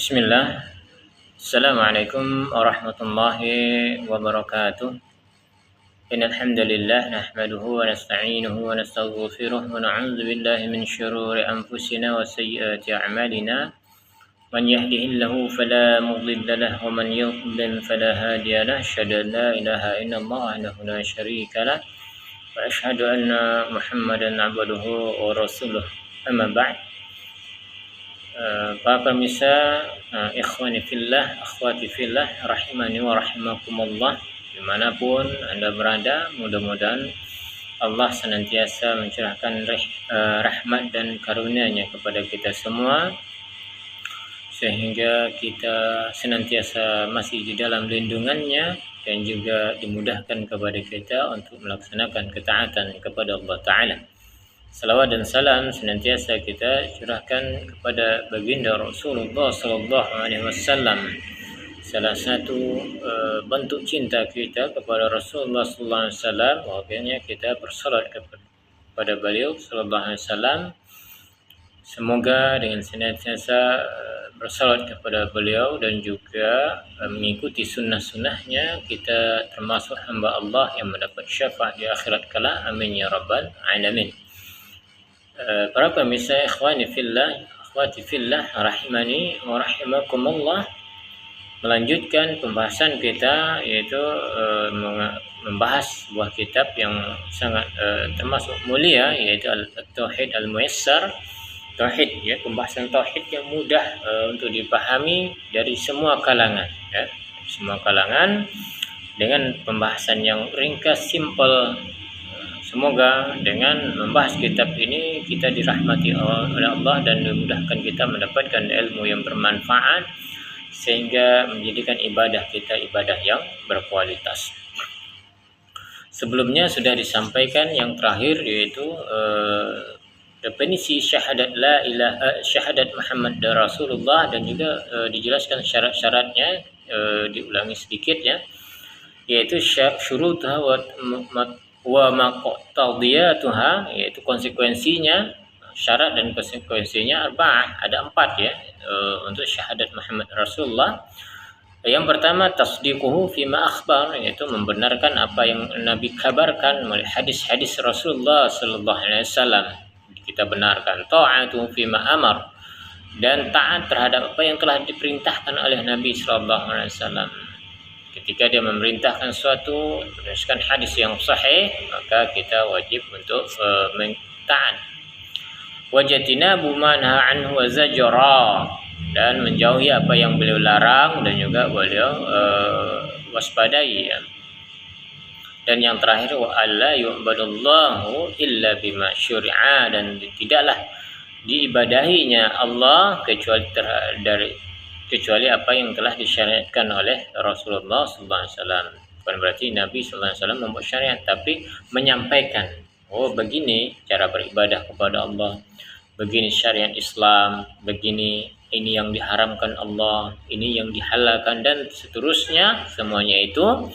Bismillah. Assalamualaikum warahmatullahi wabarakatuh. Innal hamdalillah nahmaduhu wa nasta'inuhu wa nastaghfiruh wa na'udzu billahi min shururi anfusina wa sayyiati a'malina. Man yahdihillahu fala mudilla lahu wa man yudlil fala hadiya lahu. Asyhadu an la ilaha illallah wahdahu la syarika lah wa asyhadu anna Muhammadan 'abduhu wa rasuluh. Amma ba'd. Para pemirsa, ikhwani fillah, akhwati fillah, rahimani wa rahimakumullah, dimanapun Anda berada, mudah-mudahan Allah senantiasa mencurahkan rahmat dan karunia-Nya kepada kita semua, sehingga kita senantiasa masih di dalam lindungan-Nya dan juga dimudahkan kepada kita untuk melaksanakan ketaatan kepada Allah Ta'ala. Salawat dan salam senantiasa kita curahkan kepada baginda Rasulullah sallallahu alaihi wasallam. Salah satu bentuk cinta kita kepada Rasulullah sallallahu alaihi wasallam, makanya kita bersalat kepada beliau sallallahu alaihi wasallam. Semoga dengan senantiasa bersalat kepada beliau dan juga mengikuti sunnah-sunnahnya, kita termasuk hamba Allah yang mendapat syafaat di akhirat kelak. Amin ya rabbal alamin. Para pemirsa, ikhwani fillah, akhwati fillah, rahimani wa rahimakumullah, melanjutkan pembahasan kita, yaitu membahas sebuah kitab yang sangat termasuk mulia, yaitu At-Tauhid Al-Muyassar. Tauhid, ya, pembahasan tauhid yang mudah untuk dipahami dari semua kalangan, ya, semua kalangan, dengan pembahasan yang ringkas, simple. Semoga dengan membahas kitab ini kita dirahmati oleh Allah dan dimudahkan kita mendapatkan ilmu yang bermanfaat, sehingga menjadikan ibadah kita ibadah yang berkualitas. Sebelumnya sudah disampaikan yang terakhir, yaitu definisi syahadat la ilaha, syahadat Muhammad Rasulullah, dan juga dijelaskan syarat-syaratnya, diulangi sedikit, ya, yaitu syurutha wa maqtadiyatuha, yaitu konsekuensinya, syarat dan konsekuensinya arba'ah, ada 4, ya, untuk syahadat Muhammad Rasulullah. Yang pertama, tasdiquhu fima akhbar, yaitu membenarkan apa yang Nabi kabarkan melalui hadis-hadis Rasulullah sallallahu alaihi wasallam, kita benarkan. Ta'atuhu fima amar, dan taat terhadap apa yang telah diperintahkan oleh Nabi sallallahu alaihi wasallam. Ketika dia memerintahkan sesuatu berdasarkan hadis yang sahih, maka kita wajib untuk taat. Wajatinabu ma nahaa anhu wa zajara, dan menjauhi apa yang beliau larang dan juga beliau waspadai, ya. Dan yang terakhir, wa alla yu'badallahu illa bima syuri'a, dan tidaklah diibadahinya Allah kecuali apa yang telah disyariatkan oleh Rasulullah sallallahu alaihi wasallam. Bukan berarti Nabi sallallahu alaihi wasallam membuat syariat, tapi menyampaikan, oh begini cara beribadah kepada Allah, begini syariat Islam, begini, ini yang diharamkan Allah, ini yang dihalalkan, dan seterusnya. Semuanya itu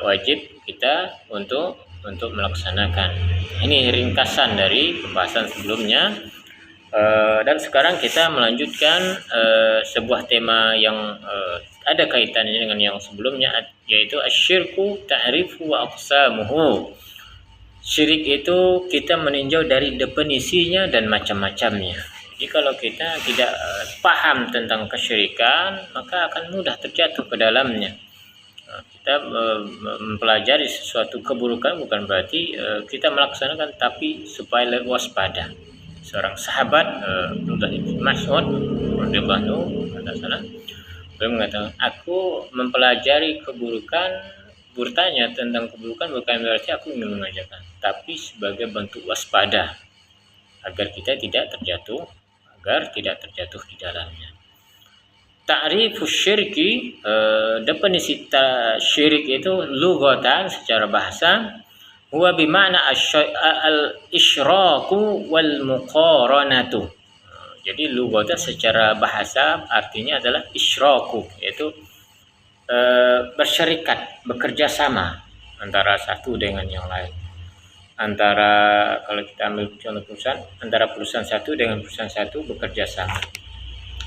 wajib kita untuk melaksanakan. Ini ringkasan dari pembahasan sebelumnya. Dan sekarang kita melanjutkan sebuah tema yang ada kaitannya dengan yang sebelumnya, yaitu asyirku ta'rifu wa aqsamuhu. Syirik itu kita meninjau dari definisinya dan macam-macamnya. Jadi kalau kita tidak paham tentang kesyirikan, maka akan mudah terjatuh ke dalamnya. Kita mempelajari sesuatu keburukan bukan berarti kita melaksanakan, tapi supaya lebih waspada. Seorang sahabat, Abdullah bin Mas'ud radhiyallahu anhu, beliau mengatakan, aku mempelajari keburukan, bertanya tentang keburukan bukan berarti aku ingin mengajarkan, tapi sebagai bentuk waspada agar kita tidak terjatuh di dalamnya. Ta'rifus syirki, definisi syirik itu lughatan, secara bahasa, huwa bima'na al-isyraku wal muqaranatu. Jadi lughatan secara bahasa artinya adalah isyraku, yaitu bersyarikat, bekerja sama antara satu dengan yang lain. Antara, kalau kita ambil contoh perusahaan, antara perusahaan satu dengan perusahaan satu bekerja sama.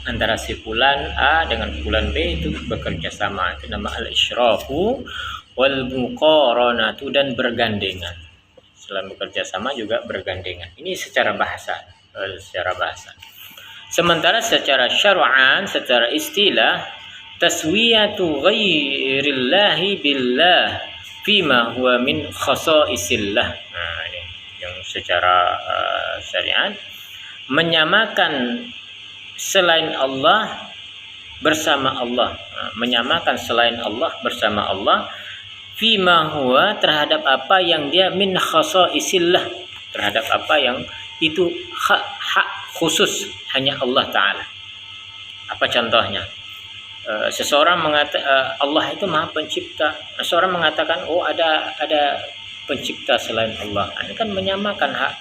antara si fulan A dengan fulan B itu bekerja sama, itu nama al-isyraku wal muqaranatu, dan bergandengan. Selain bekerja sama juga bergandengan. Ini secara bahasa, Sementara secara syar'an, secara istilah, taswiyatu ghairillahi billah fima huwa min khasaisillah. Nah, ini yang secara syariat, menyamakan selain Allah bersama Allah, menyamakan selain Allah bersama Allah, fima huwa, terhadap apa yang dia min khasaisillah, terhadap apa yang itu hak khusus hanya Allah Ta'ala. Apa contohnya? Seseorang mengatakan Allah itu Maha Pencipta. Seseorang mengatakan ada pencipta selain Allah. Ini kan menyamakan hak.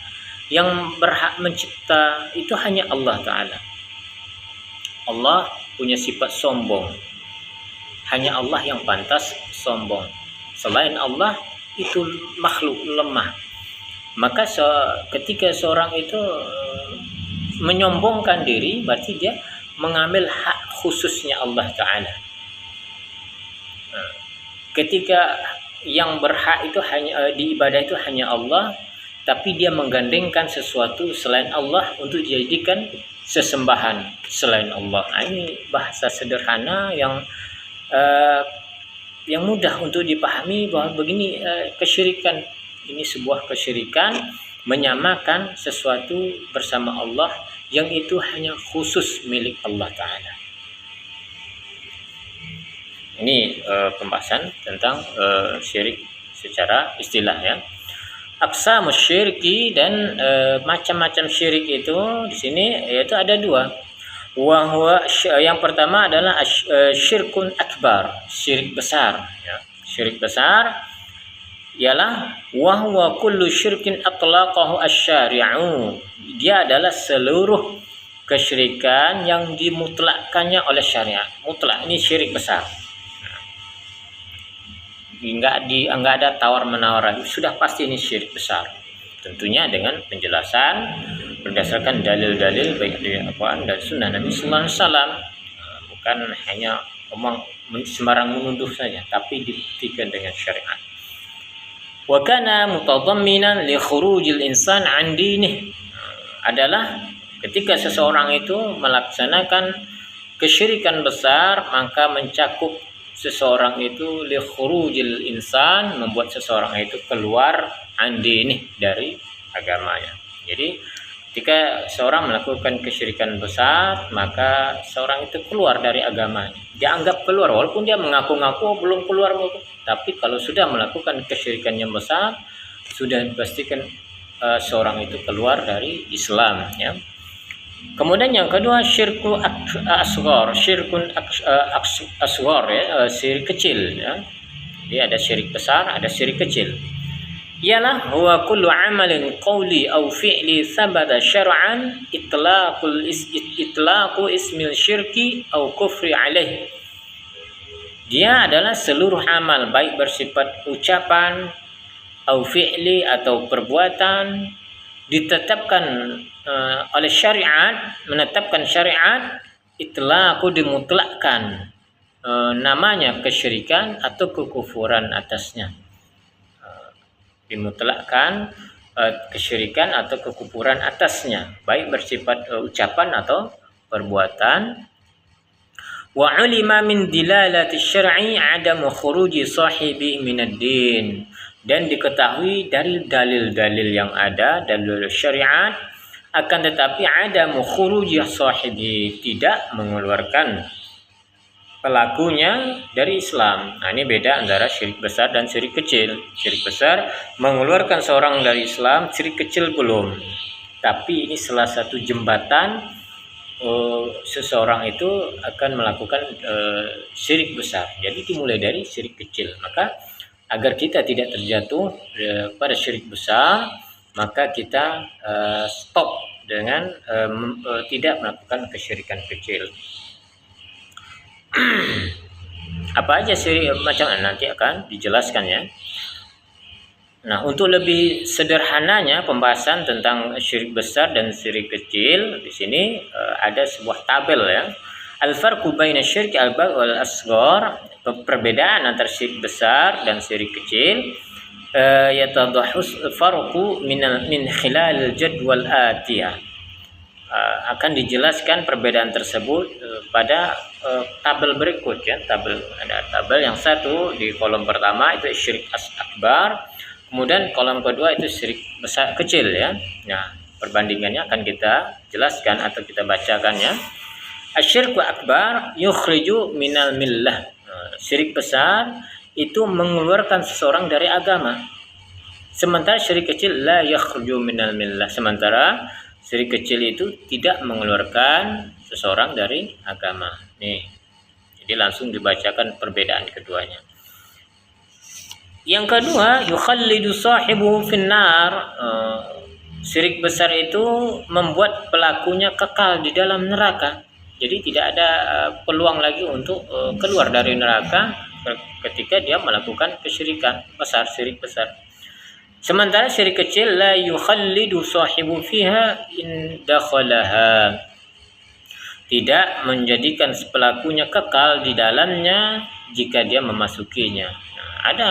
Yang berhak mencipta itu hanya Allah Ta'ala. Allah punya sifat sombong. Hanya Allah yang pantas sombong. Selain Allah itu makhluk lemah. Maka ketika seorang itu menyombongkan diri, berarti dia mengambil hak khususnya Allah Ta'ala. Ketika yang berhak itu hanya diibadah itu hanya Allah, tapi dia menggandengkan sesuatu selain Allah untuk dijadikan sesembahan selain Allah. Ini bahasa sederhana yang mudah untuk dipahami bahwa begini kesyirikan. Ini sebuah kesyirikan, menyamakan sesuatu bersama Allah yang itu hanya khusus milik Allah Ta'ala. Ini pembahasan tentang syirik secara istilah, ya. Aqsamus syirki, dan macam-macam syirik itu di sini yaitu ada dua. Yang pertama adalah syirkun akbar, syirik besar, ya. Syirik besar ialah wahwa kullu syirkin atlaqahu asy-syari'u. Dia adalah seluruh kesyirikan yang dimutlakkannya oleh syariat. Mutlak, ini syirik besar. Enggak ada tawar-menawar, sudah pasti ini syirik besar. Tentunya dengan penjelasan berdasarkan dalil-dalil baik dari Al-Qur'an dan Sunnah Nabi sallallahu alaihi wasallam. Bukan hanya omong sembarang menuduh saja, tapi dibuktikan dengan syariat. Wa kana mutadamminan li khurujil insan an dinih, adalah ketika seseorang itu melaksanakan kesyirikan besar, maka mencakup seseorang itu li khurujil insan, membuat seseorang itu keluar an dinih, dari agamanya. Jadi ketika seorang melakukan kesyirikan besar, maka seorang itu keluar dari agamanya. Dianggap keluar walaupun dia mengaku-ngaku belum keluar, tapi kalau sudah melakukan kesyirikan yang besar, sudah dipastikan seorang itu keluar dari Islam, ya. Kemudian yang kedua syirku asghar, syirkun asghar, ya, syirik kecil, ya. Jadi ada syirik besar, ada syirik kecil. Ialah huwa kullu amalin qawli aw fi'li thabata syar'an itlaqu ismil syirki aw kufri alaih. Dia adalah seluruh amal, baik bersifat ucapan aw fi'li atau perbuatan, ditetapkan oleh syariat, menetapkan syariat, itlaqu dimutlakkan namanya kesyirikan atau kekufuran atasnya. Dimutlakkan kesyirikan atau kekufuran atasnya, baik bersifat ucapan atau perbuatan. Wa ulima min dilalati syar'i adamu khuruji sahibi minad din, dan diketahui dari dalil-dalil yang ada, dalil syariat, akan tetapi adamu khuruji sahibi, tidak mengeluarkan pelakunya dari Islam. Nah, ini beda antara syirik besar dan syirik kecil. Syirik besar mengeluarkan seorang dari Islam, syirik kecil belum. Tapi ini salah satu jembatan seseorang itu akan melakukan syirik besar. Jadi dimulai dari syirik kecil. Maka agar kita tidak terjatuh pada syirik besar, maka kita stop dengan tidak melakukan kesyirikan kecil. Apa aja syirik macam nanti akan dijelaskan, ya. Nah, untuk lebih sederhananya pembahasan tentang syirik besar dan syirik kecil, di sini ada sebuah tabel ya. Al-farqu baina syirk al-bar wal asghar, perbedaan antara syirik besar dan syirik kecil. Yatadahus farqu min khilal jadwal atiyah. Akan dijelaskan perbedaan tersebut pada tabel berikut ya. Ada tabel yang satu di kolom pertama itu syirik akbar, kemudian kolom kedua itu syirik besar kecil ya. Nah, perbandingannya akan kita jelaskan atau kita bacakan ya. Asyirku akbar yukhriju minal millah. Syirik besar itu mengeluarkan seseorang dari agama. Sementara syirik kecil la yakhriju minal millah. Sementara syirik kecil itu tidak mengeluarkan seseorang dari agama. Nih. Jadi langsung dibacakan perbedaan keduanya. Yang kedua, yukhallidu sahibu finnar. Syirik besar itu membuat pelakunya kekal di dalam neraka. Jadi tidak ada peluang lagi untuk keluar dari neraka ketika dia melakukan kesyirikan besar, syirik besar. Sementara syirik kecil la yukhallidu sahibu fiha in dakhalaha. Tidak menjadikan pelakunya kekal di dalamnya jika dia memasukinya. Nah, ada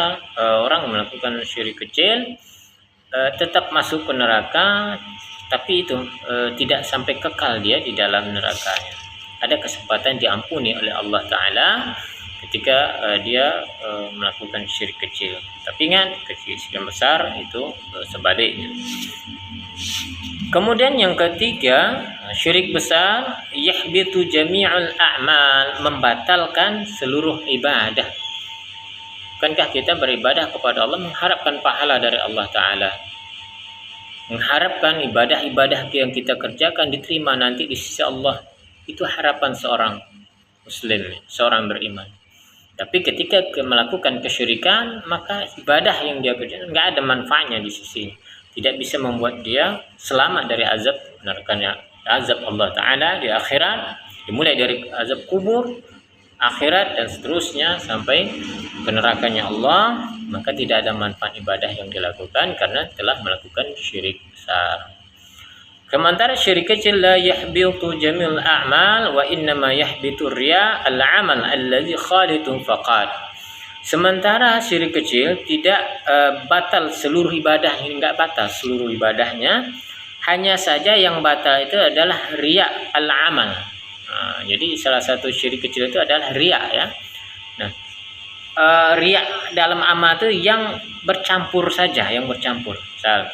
orang melakukan syirik kecil tetap masuk ke neraka, tapi itu tidak sampai kekal dia di dalam nerakanya. Ada kesempatan diampuni oleh Allah Ta'ala ketika dia melakukan syirik kecil. Tapi ingat, syirik besar itu sebaliknya. Kemudian yang ketiga, syirik besar yahbitu jami'ul a'mal, membatalkan seluruh ibadah. Bukankah kita beribadah kepada Allah mengharapkan pahala dari Allah Ta'ala, mengharapkan ibadah-ibadah yang kita kerjakan diterima nanti di sisi Allah. Itu harapan seorang muslim, seorang beriman. Tapi ketika melakukan kesyirikan, maka ibadah yang dia kerjakan nggak ada manfaatnya di sisi, tidak bisa membuat dia selamat dari azab nerakanya, azab Allah Ta'ala di akhirat, dimulai dari azab kubur, akhirat dan seterusnya sampai ke nerakanya Allah. Maka tidak ada manfaat ibadah yang dilakukan karena telah melakukan syirik besar. Sementara syirik kecil la yahbitu jamil a'mal wa innama yahbitu riya al-amal alladhi khalitun faqad. Sementara syirik kecil tidak batal seluruh ibadah, ini enggak batal seluruh ibadahnya, hanya saja yang batal itu adalah riya al-amal. Nah, jadi salah satu syirik kecil itu adalah riya ya. Nah, riya dalam amal itu yang bercampur saja, yang bercampur. Misal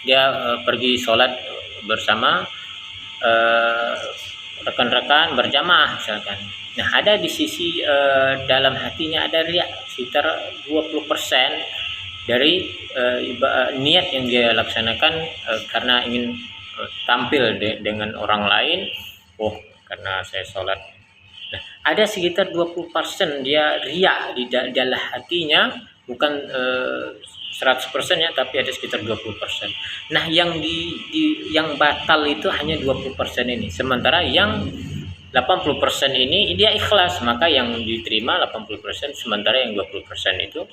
dia pergi sholat bersama rekan-rekan berjamaah misalkan. Nah, ada di sisi dalam hatinya ada riya sekitar 20% dari niat yang dia laksanakan karena ingin tampil dengan orang lain. Oh, karena saya sholat. Nah, ada sekitar 20% dia riya di dalam hatinya, bukan 100% ya, tapi ada sekitar 20%. Nah, yang yang batal itu hanya 20% ini. Sementara yang 80% ini dia ikhlas, maka yang diterima 80%, sementara yang 20% itu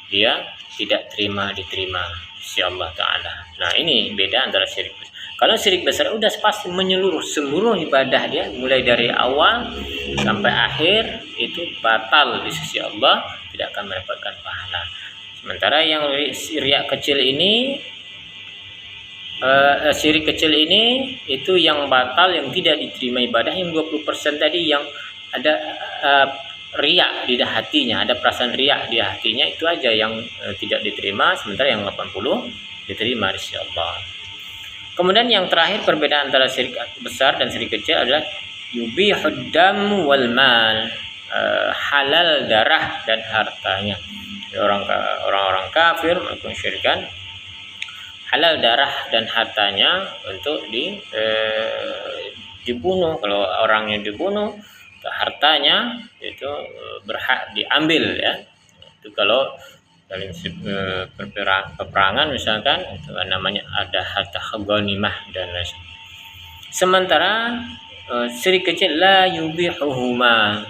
dia tidak diterima si Allah Ta'ala. Nah, ini beda antara syirik besar. Kalau syirik besar udah pasti menyeluruh, seluruh ibadah dia mulai dari awal sampai akhir itu batal di sisi Allah, tidak akan mendapatkan pahala. Sementara yang riya kecil ini, syirik kecil ini itu yang batal, yang tidak diterima ibadah, yang 20% tadi yang ada riya di hatinya, ada perasaan riya di hatinya, itu aja yang tidak diterima, sementara yang 80 diterima di sisi Allah. Kemudian yang terakhir perbedaan antara syirik besar dan syirik kecil adalah yubihud dam wal mal, halal darah dan hartanya. Orang-orang kafir melakukan syirikan, halal darah dan hartanya untuk dibunuh. Kalau orangnya dibunuh, hartanya itu berhak diambil ya. Itu kalau dalam peperangan misalkan, itu namanya ada harta ghanimah dan lain. Sementara syirik kecil la yubihuhuma.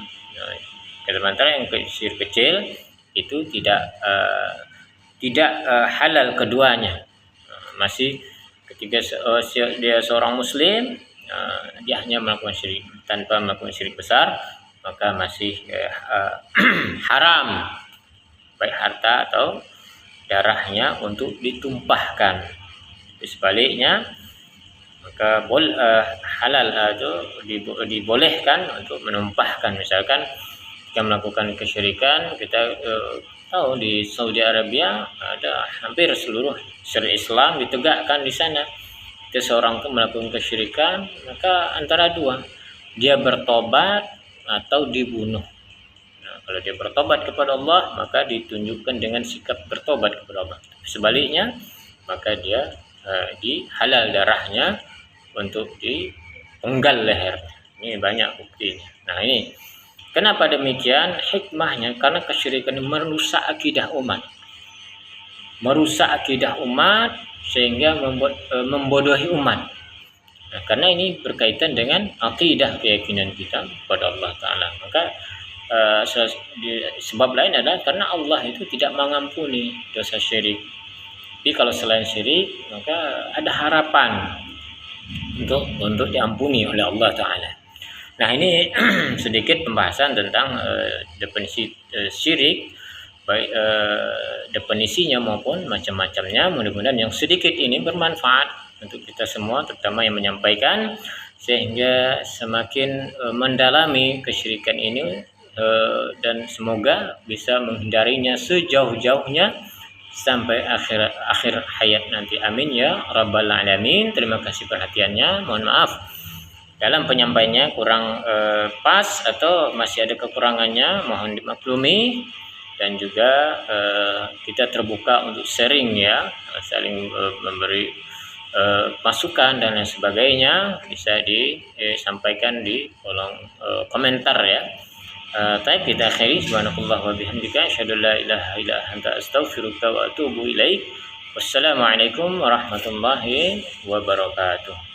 Sementara yang syirik kecil itu tidak tidak halal keduanya. Masih ketika dia seorang muslim, dia hanya melakukan syirik tanpa melakukan syirik besar, maka masih haram baik harta atau darahnya untuk ditumpahkan. Sebaliknya maka halal itu dibolehkan untuk menumpahkan. Misalkan kita melakukan kesyirikan, kita tahu di Saudi Arabia ada hampir seluruh syariat Islam ditegakkan di sana. Jika seorang itu melakukan kesyirikan, maka antara dua, dia bertobat atau dibunuh. Nah, kalau dia bertobat kepada Allah, maka ditunjukkan dengan sikap bertobat kepada Allah. Sebaliknya, maka dia dihalal darahnya untuk dipenggal leher. Ini banyak buktinya. Nah, ini kenapa demikian? Hikmahnya karena kesyirikan merusak akidah umat. Merusak akidah umat sehingga membodohi umat. Nah, karena ini berkaitan dengan akidah, keyakinan kita kepada Allah Ta'ala. Maka sebab lain adalah karena Allah itu tidak mengampuni dosa syirik. Tapi kalau selain syirik, maka ada harapan untuk diampuni oleh Allah Ta'ala. Nah, ini sedikit pembahasan tentang definisi syirik, baik definisinya maupun macam-macamnya. Mudah-mudahan yang sedikit ini bermanfaat untuk kita semua, terutama yang menyampaikan, sehingga semakin mendalami kesyirikan ini dan semoga bisa menghindarinya sejauh-jauhnya sampai akhir hayat nanti. Amin ya rabbal alamin. Terima kasih perhatiannya. Mohon maaf dalam penyampaiannya kurang pas atau masih ada kekurangannya, mohon dimaklumi. Dan juga kita terbuka untuk sharing ya, saling memberi masukan dan lain sebagainya, bisa disampaikan di kolom komentar ya. Taib kita akhiri, subhanakallah wa bihamdika asyhadu an la ilaha illa anta astaghfiruka wa atubu ilaik. Wassalamualaikum warahmatullahi wabarakatuh.